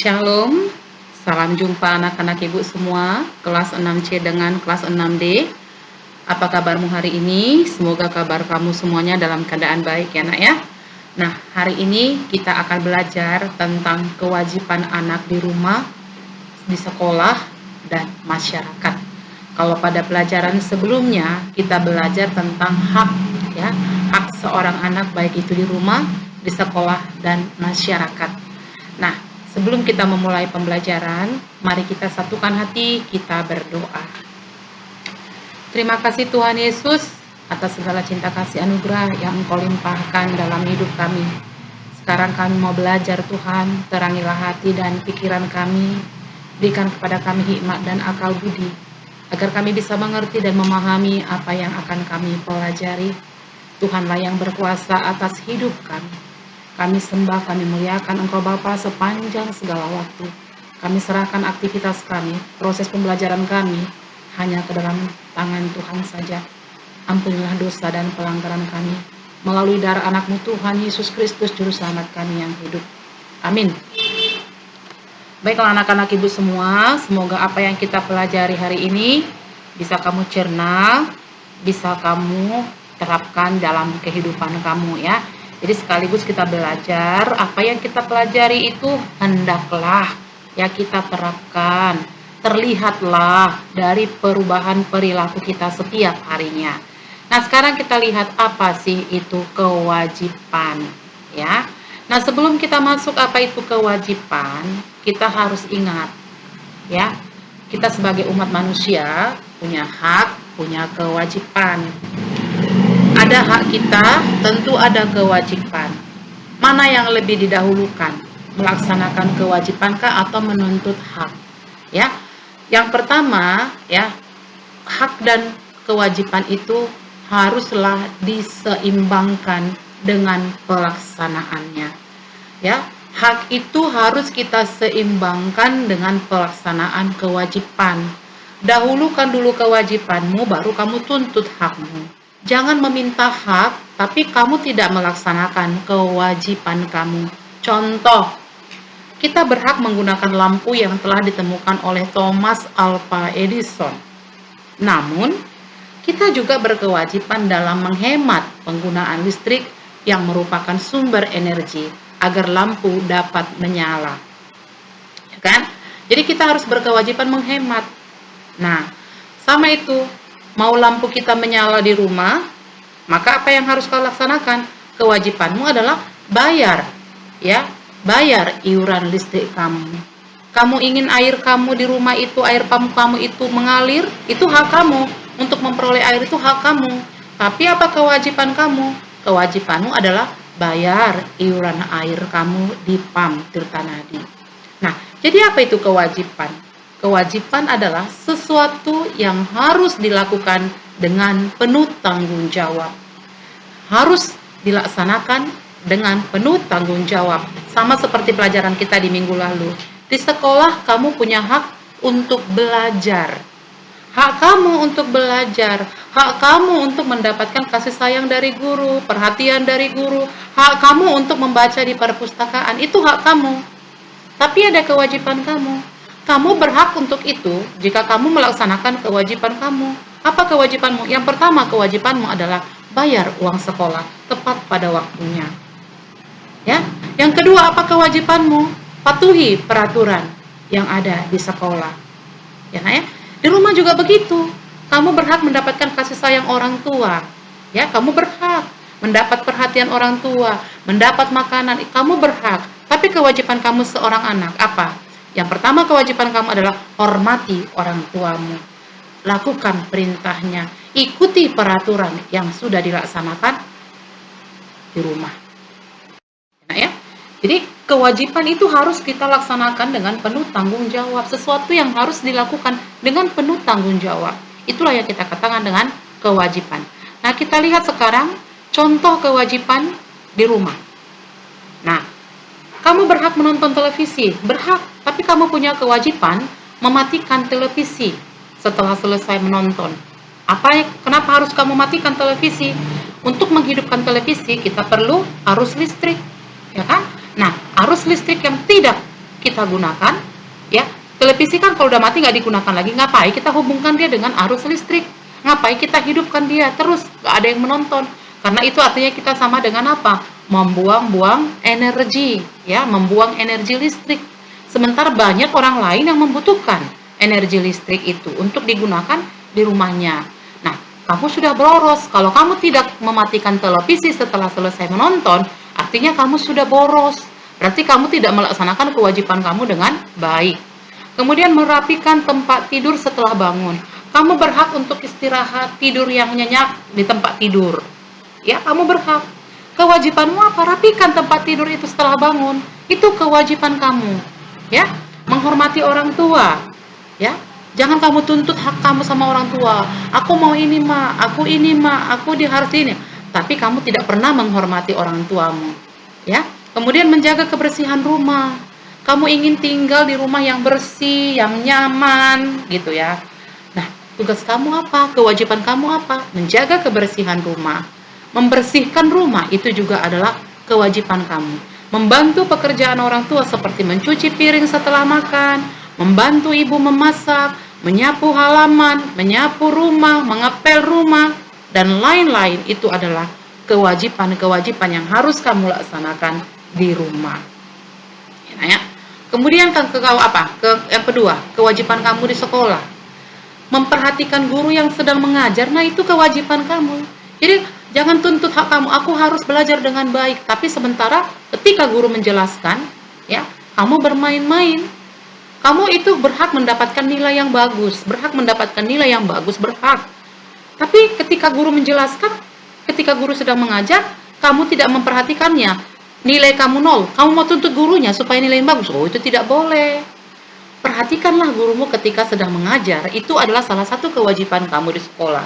Shalom, salam jumpa anak-anak ibu semua, kelas 6C dengan kelas 6D. Apa kabarmu hari ini? Semoga kabar kamu semuanya dalam keadaan baik ya nak ya. Nah, hari ini kita akan belajar tentang kewajiban anak di rumah, di sekolah, dan masyarakat. Kalau pada pelajaran sebelumnya kita belajar tentang hak ya, hak seorang anak baik itu di rumah, di sekolah, dan masyarakat. Nah, sebelum kita memulai pembelajaran, mari kita satukan hati, kita berdoa. Terima kasih Tuhan Yesus atas segala cinta kasih anugerah yang Engkau limpahkan dalam hidup kami. Sekarang kami mau belajar Tuhan, terangilah hati dan pikiran kami, berikan kepada kami hikmat dan akal budi, agar kami bisa mengerti dan memahami apa yang akan kami pelajari. Tuhanlah yang berkuasa atas hidup kami. Kami sembah, kami muliakan Engkau Bapa sepanjang segala waktu. Kami serahkan aktivitas kami, proses pembelajaran kami, hanya ke dalam tangan Tuhan saja. Ampunilah dosa dan pelanggaran kami, melalui darah anak-Mu Tuhan Yesus Kristus, Juru Selamat kami yang hidup. Amin. Baiklah anak-anak ibu semua, semoga apa yang kita pelajari hari ini bisa kamu cerna, bisa kamu terapkan dalam kehidupan kamu ya. Jadi sekaligus kita belajar apa yang kita pelajari itu hendaklah ya kita terapkan, terlihatlah dari perubahan perilaku kita setiap harinya. Nah, sekarang kita lihat apa sih itu kewajiban ya. Nah, sebelum kita masuk apa itu kewajiban, kita harus ingat ya, kita sebagai umat manusia punya hak, punya kewajiban. Ada hak kita, tentu ada kewajiban. Mana yang lebih didahulukan? Melaksanakan kewajibankah atau menuntut hak? Ya. Yang pertama, ya, hak dan kewajiban itu haruslah diseimbangkan dengan pelaksanaannya. Ya, hak itu harus kita seimbangkan dengan pelaksanaan kewajiban. Dahulukan dulu kewajibanmu, baru kamu tuntut hakmu. Jangan meminta hak, tapi kamu tidak melaksanakan kewajiban kamu. Contoh, kita berhak menggunakan lampu yang telah ditemukan oleh Thomas Alva Edison. Namun, kita juga berkewajiban dalam menghemat penggunaan listrik yang merupakan sumber energi agar lampu dapat menyala. Ya kan? Jadi kita harus berkewajiban menghemat. Nah, sama itu, mau lampu kita menyala di rumah, maka apa yang harus kau laksanakan? Kewajibanmu adalah bayar, ya, bayar iuran listrik kamu. Kamu ingin air kamu di rumah itu, air pump kamu itu mengalir, itu hak kamu. Untuk memperoleh air itu hak kamu. Tapi apa kewajiban kamu? Kewajibanmu adalah bayar iuran air kamu di pump Tirtanadi. Nah, jadi apa itu kewajiban? Kewajiban adalah sesuatu yang harus dilakukan dengan penuh tanggung jawab. Harus dilaksanakan dengan penuh tanggung jawab. Sama seperti pelajaran kita di minggu lalu. Di sekolah kamu punya hak untuk belajar. Hak kamu untuk belajar. Hak kamu untuk mendapatkan kasih sayang dari guru, perhatian dari guru. Hak kamu untuk membaca di perpustakaan. Itu hak kamu. Tapi ada kewajiban kamu. Kamu berhak untuk itu jika kamu melaksanakan kewajiban kamu. Apa kewajibanmu? Yang pertama kewajibanmu adalah bayar uang sekolah tepat pada waktunya. Ya. Yang kedua apa kewajibanmu? Patuhi peraturan yang ada di sekolah. Ya, ya. Di rumah juga begitu. Kamu berhak mendapatkan kasih sayang orang tua. Ya, kamu berhak mendapat perhatian orang tua, mendapat makanan, kamu berhak. Tapi kewajiban kamu seorang anak apa? Yang pertama kewajiban kamu adalah hormati orang tuamu. Lakukan perintahnya. Ikuti peraturan yang sudah dilaksanakan di rumah. Nah, ya. Jadi kewajiban itu harus kita laksanakan dengan penuh tanggung jawab. Sesuatu yang harus dilakukan dengan penuh tanggung jawab. Itulah yang kita katakan dengan kewajiban. Nah, kita lihat sekarang contoh kewajiban di rumah. Nah, kamu berhak menonton televisi, berhak, tapi kamu punya kewajiban mematikan televisi setelah selesai menonton. Kenapa harus kamu matikan televisi? Untuk menghidupkan televisi kita perlu arus listrik, ya kan? Nah, arus listrik yang tidak kita gunakan, ya. Televisi kan kalau udah mati nggak digunakan lagi, ngapain kita hubungkan dia dengan arus listrik? Ngapain kita hidupkan dia terus nggak ada yang menonton? Karena itu artinya kita sama dengan apa? Membuang-buang energi, ya, membuang energi listrik. Sementara banyak orang lain yang membutuhkan energi listrik itu untuk digunakan di rumahnya. Nah, kamu sudah boros. Kalau kamu tidak mematikan televisi setelah selesai menonton, artinya kamu sudah boros. Berarti kamu tidak melaksanakan kewajiban kamu dengan baik. Kemudian merapikan tempat tidur setelah bangun. Kamu berhak untuk istirahat, tidur yang nyenyak di tempat tidur. Ya, kamu berhak. Kewajibanmu apa? Rapikan tempat tidur itu setelah bangun. Itu kewajiban kamu. Ya, menghormati orang tua. Ya, jangan kamu tuntut hak kamu sama orang tua. Aku mau ini, Ma. Aku ini, Ma. Aku harus ini. Tapi kamu tidak pernah menghormati orang tuamu. Ya, kemudian menjaga kebersihan rumah. Kamu ingin tinggal di rumah yang bersih, yang nyaman, gitu ya. Nah, tugas kamu apa? Kewajiban kamu apa? Menjaga kebersihan rumah. Membersihkan rumah itu juga adalah kewajiban kamu. Membantu pekerjaan orang tua seperti mencuci piring setelah makan, membantu ibu memasak, menyapu halaman, menyapu rumah, mengepel rumah, dan lain-lain itu adalah kewajiban-kewajiban yang harus kamu laksanakan di rumah. Ya. Kemudian yang kedua, kewajiban kamu di sekolah. Memperhatikan guru yang sedang mengajar, nah itu kewajiban kamu. Jadi jangan tuntut hak kamu, aku harus belajar dengan baik. Tapi sementara ketika guru menjelaskan, ya, kamu bermain-main. Kamu itu berhak mendapatkan nilai yang bagus, berhak mendapatkan nilai yang bagus, berhak. Tapi ketika guru menjelaskan, ketika guru sedang mengajar, kamu tidak memperhatikannya. Nilai kamu 0, kamu mau tuntut gurunya supaya nilai bagus. Oh, itu tidak boleh. Perhatikanlah gurumu ketika sedang mengajar. Itu adalah salah satu kewajiban kamu di sekolah.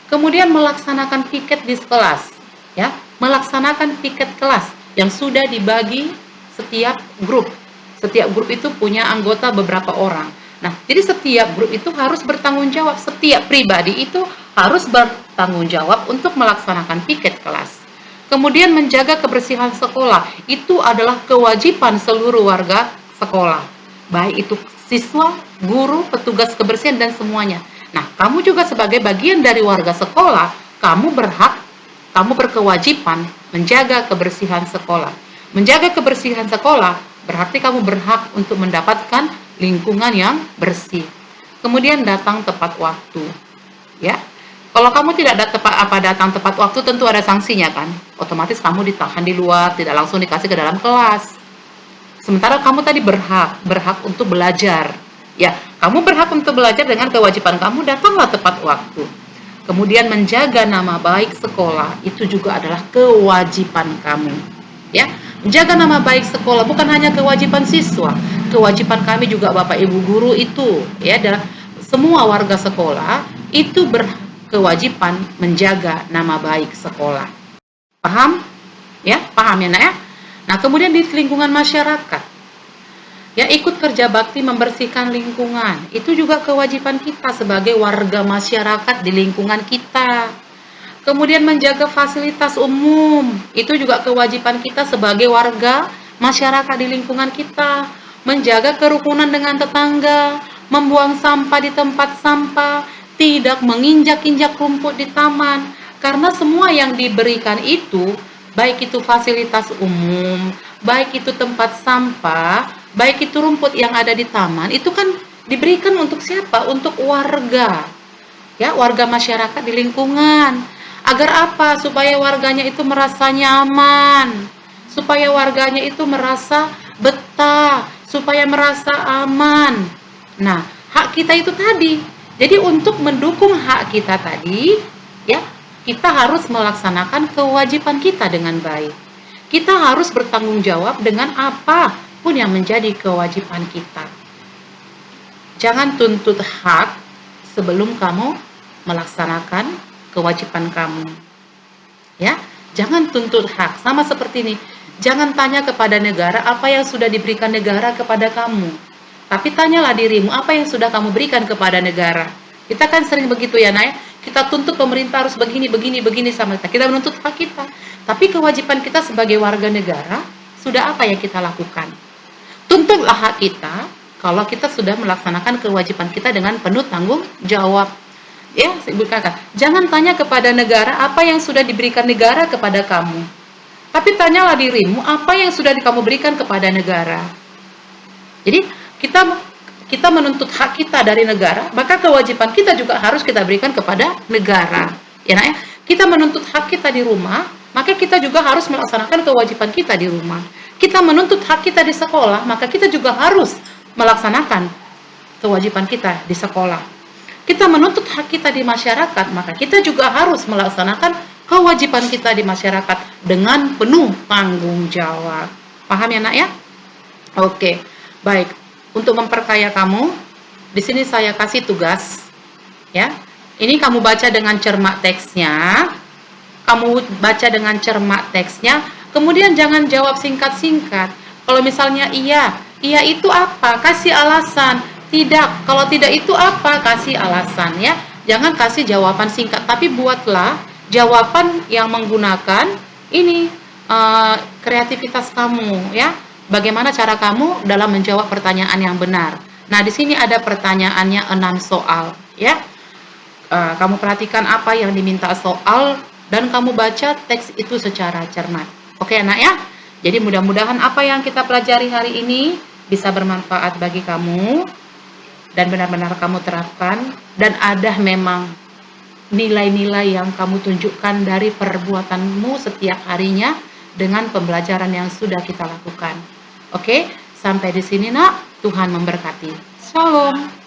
Kemudian melaksanakan piket di kelas, ya, melaksanakan piket kelas yang sudah dibagi setiap grup. Setiap grup itu punya anggota beberapa orang. Nah, jadi setiap grup itu harus bertanggung jawab. Setiap pribadi itu harus bertanggung jawab untuk melaksanakan piket kelas. Kemudian menjaga kebersihan sekolah, itu adalah kewajiban seluruh warga sekolah. Baik itu siswa, guru, petugas kebersihan, dan semuanya. Nah, kamu juga sebagai bagian dari warga sekolah, kamu berkewajiban menjaga kebersihan sekolah. Menjaga kebersihan sekolah berarti kamu berhak untuk mendapatkan lingkungan yang bersih. Kemudian datang tepat waktu. Ya. Kalau kamu tidak datang tepat waktu, tentu ada sanksinya kan. Otomatis kamu ditahan di luar, tidak langsung dikasih ke dalam kelas. Sementara kamu tadi berhak untuk belajar. Ya, kamu berhak untuk belajar dengan kewajiban kamu, datanglah tepat waktu. Kemudian menjaga nama baik sekolah, itu juga adalah kewajiban kamu. Ya, menjaga nama baik sekolah bukan hanya kewajiban siswa, kewajiban kami juga Bapak Ibu guru itu, ya, adalah semua warga sekolah itu berkewajiban menjaga nama baik sekolah. Paham? Ya, paham ya, Nak ya? Nah, kemudian di lingkungan masyarakat, ya, ikut kerja bakti membersihkan lingkungan. Itu juga kewajiban kita sebagai warga masyarakat di lingkungan kita. Kemudian menjaga fasilitas umum, itu juga kewajiban kita sebagai warga masyarakat di lingkungan kita. Menjaga kerukunan dengan tetangga, membuang sampah di tempat sampah, tidak menginjak-injak rumput di taman. Karena semua yang diberikan itu, baik itu fasilitas umum, baik itu tempat sampah, baik itu rumput yang ada di taman, itu kan diberikan untuk siapa? Untuk warga. Ya, warga masyarakat di lingkungan. Agar apa? Supaya warganya itu merasa nyaman, supaya warganya itu merasa betah, supaya merasa aman. Nah, hak kita itu tadi. Jadi untuk mendukung hak kita tadi, ya, kita harus melaksanakan kewajiban kita dengan baik. Kita harus bertanggung jawab dengan apapun yang menjadi kewajiban kita. Jangan tuntut hak sebelum kamu melaksanakan kewajiban kamu. Ya, jangan tuntut hak. Sama seperti ini. Jangan tanya kepada negara apa yang sudah diberikan negara kepada kamu. Tapi tanyalah dirimu apa yang sudah kamu berikan kepada negara. Kita kan sering begitu ya, Nay. Kita tuntut pemerintah harus begini sama kita. Kita menuntut hak kita. Tapi kewajiban kita sebagai warga negara, sudah apa yang kita lakukan? Tuntutlah hak kita kalau kita sudah melaksanakan kewajiban kita dengan penuh tanggung jawab. Ya, Ibu kata, jangan tanya kepada negara apa yang sudah diberikan negara kepada kamu. Tapi tanyalah dirimu apa yang sudah kamu berikan kepada negara. Jadi kita menuntut hak kita dari negara, maka kewajiban kita juga harus kita berikan kepada negara. Ya, nah, ya. Kita menuntut hak kita di rumah, maka kita juga harus melaksanakan kewajiban kita di rumah. Kita menuntut hak kita di sekolah, maka kita juga harus melaksanakan kewajiban kita di sekolah. Kita menuntut hak kita di masyarakat, maka kita juga harus melaksanakan kewajiban kita di masyarakat dengan penuh tanggung jawab. Paham ya, Nak ya? Oke, baik. Untuk memperkaya kamu, di sini saya kasih tugas, ya. Ini kamu baca dengan cermat teksnya. Kamu baca dengan cermat teksnya. Kemudian jangan jawab singkat-singkat. Kalau misalnya iya itu apa? Kasih alasan. Tidak, kalau tidak itu apa? Kasih alasan ya. Jangan kasih jawaban singkat, tapi buatlah jawaban yang menggunakan ini kreativitas kamu ya. Bagaimana cara kamu dalam menjawab pertanyaan yang benar. Nah, di sini ada pertanyaannya 6 soal ya. Kamu perhatikan apa yang diminta soal dan kamu baca teks itu secara cermat. Oke, Anak ya. Jadi mudah-mudahan apa yang kita pelajari hari ini bisa bermanfaat bagi kamu dan benar-benar kamu terapkan, dan ada memang nilai-nilai yang kamu tunjukkan dari perbuatanmu setiap harinya dengan pembelajaran yang sudah kita lakukan. Oke, sampai di sini Nak, Tuhan memberkati. Shalom.